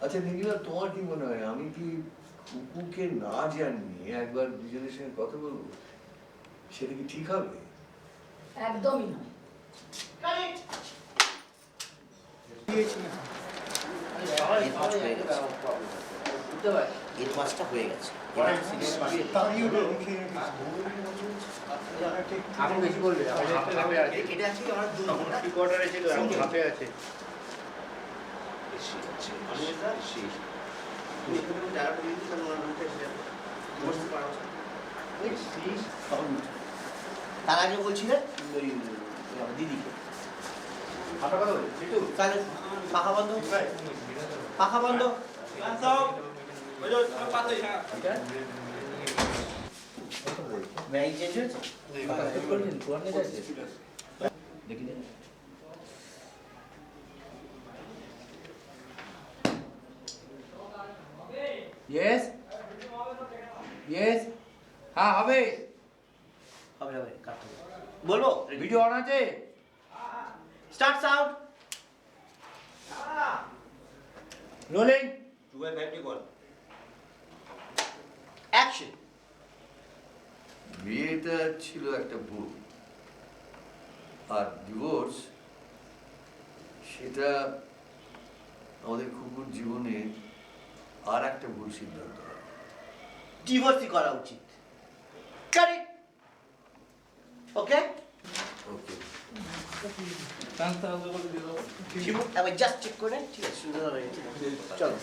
আচ্ছা নিখিলা, তোমার কি মনে হয় আমি কি কুকুকে না জানিয়ে একবার দুজনের সঙ্গে কথা বলবো, সেটা কি ঠিক হবে? একদমই নয়। এর মাছটা হয়ে গেছে। আপনি বেশি বলবে এটা আছে আমার কি কোয়ার্টার আছে তো এখন হাফে আছে। তার আগে বলছিলেন দিদিকে তাহলে পাখা বন্ধ, পাখা বন্ধ। ম্যাগি চেঞ্জ হয়েছে? ইয়েস ইয়েস, হ্যাঁ হবে হবে হবে, বলবো ভিডিও অন আছে। Start sound rolling action. বিয়েটা ছিল একটা ভুল, আর ডিভোর্স সেটা আমাদের কুকুর জীবনে আর একটা ভুল সিদ্ধান্ত। ডিভোর্সই করা উচিত। কারেক্ট। ওকে ওকে, আমি জাস্ট চেক করে, ঠিক আছে, সুন্দর হয়ে গেছে। চলো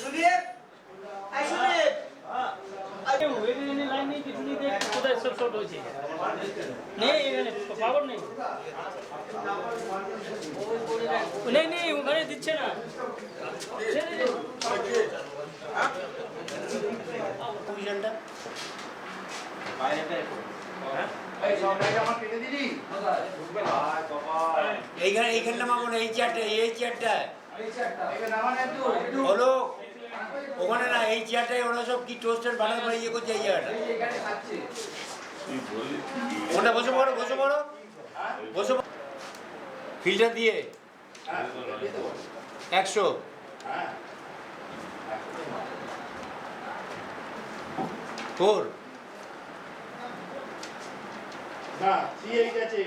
সুদীপ, সুদীপ কোথায় সব শর্ট হয়েছে নেই, এখানে পাওয়ার নেই, নেই নেই ওখানে দিচ্ছে না। অভিযানটা এইখানটা মামো না, এই চেয়ারটায় হলো ওখানে না, এই চেয়ারটায় ওরা সব কি টোস্টার বানার পরে ইয়ে করছে, এই জায়গাটা ওটা বসে পড়ো, বসে পড়ো, বসে ফিল্টার দিয়ে 100 4 না C8 আছে,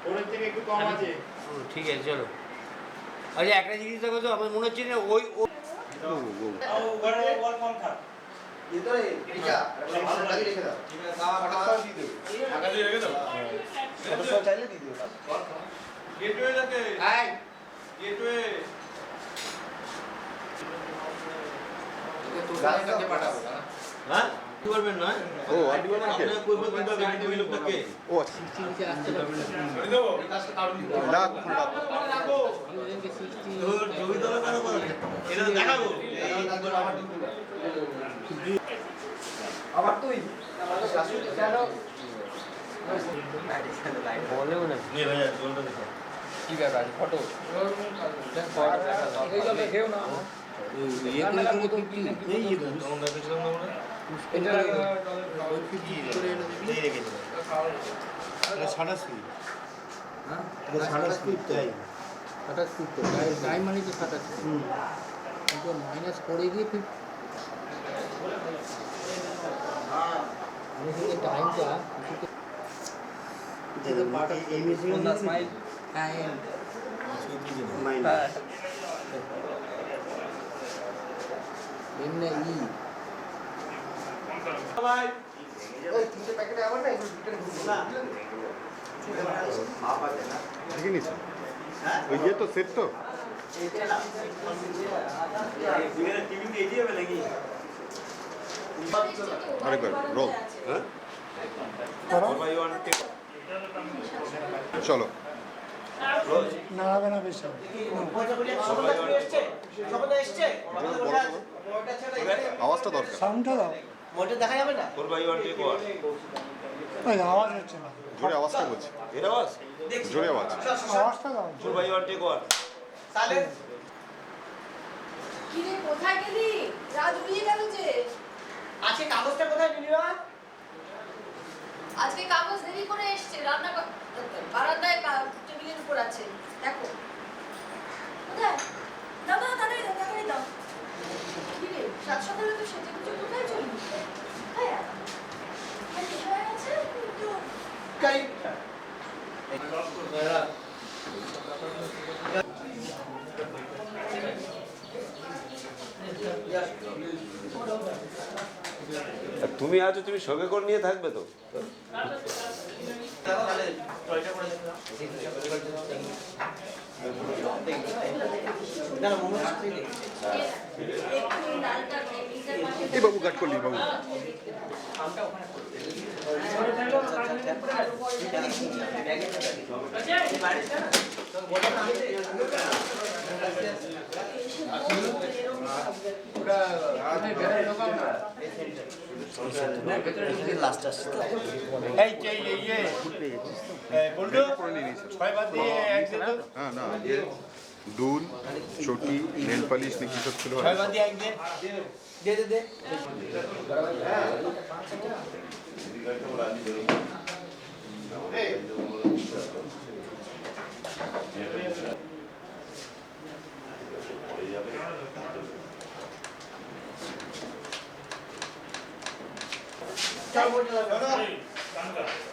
ওর থেকে একটু কম আছে। ঠিক আছে চলো। আচ্ছা একটা জিনিস দেখো তো, আমার মনে হচ্ছে না ওই হ্যাঁ কি বলবেন না? ও আর ডিপার্টমেন্ট কে? ও আচ্ছা না খুলে রাখো। আবার তুই কেন বলেও না কি ব্যাপার ফটো দেখেও না মানে তো 27 কিন্তু মাইনাস করে দিয়ে টাইমটা দেখে নিচ্ছি ওই ইয়ে তো সেট তো আরেকবার রোল। হ্যাঁ চলো আওয়াজটা দরকার। মোটে দেখা যাবে না, আওয়াজ হচ্ছে না, জোরে আওয়াজটা বলছি, জোরে আওয়াজ। আওয়াজটা দাও। তাহলে কি রে, কোথায় গেলি? রাত উড়িয়ে গেল যে। আছে কাগজটা কোথায়? আজকে কাগজ দেরি করে এসছে, রান্না বারান্দায় টেবিলের উপর আছে, দেখো। কোথায়? দাও দাও, তাড়াতাড়ি দাও, তাড়াতাড়ি দাও। কি রে, সাত সকালে তো সেজে গুজে কোথায় চললি? হ্যাঁ, শেষ হয়ে গেছে কিন্তু। আর তুমি আছো, তুমি সঙ্গে করে নিয়ে থাকবে তো? এই বাবু কাট করলি বাবু। হ্যাঁ না, দুল, চটি, নেল পালিশ নাকি সব ছিল।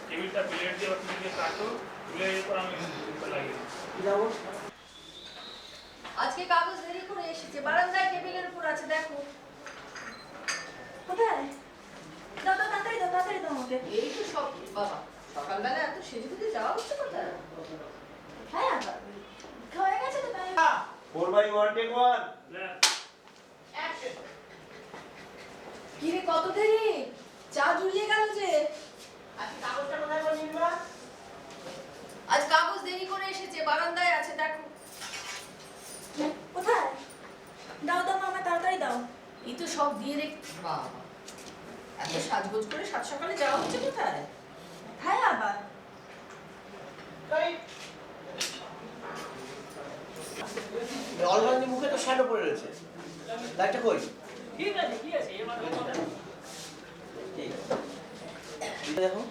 টেবিলটা প্লেট দিয়ে তুমি কাটো, তুলে এরপর আমি লাগিয়ে আজকে কাগজ দেরি করে এসেছে, বারান্দায় টেবিলের উপর আছে, দেখো। কোথায়? দাও দাও, তাড়াতাড়ি দাও, তাড়াতাড়ি দাও আমাকে। এই তো সব বাবা, সকালবেলা এত সেজে গুজে যাওয়া হচ্ছে কোথায়? হ্যাঁ আবার হয়ে গেছে তো তাই। 4/1 take 1 কি রে, কত দেরি? চা জুড়িয়ে গেল যে। আজ কাগজটা কোথায় বল নির্মলা? আজ কাগজ দেরি করে এসেছে, বারান্দায় আছে, দেখো। কোথায়? দাও দাও মামা, তাড়াতাড়ি দাও। এই তো সব দিয়ে রেখ। বাবা, এত সাজগোজ করে সাত সকালে যাওয়া হচ্ছে কোথায়? হ্যাঁ আবার অলমানি মুখে তো শ্যাডো পড়ে রয়েছে, লাইটটা কই? ঠিক আছে, কি আছে, এবার দেখো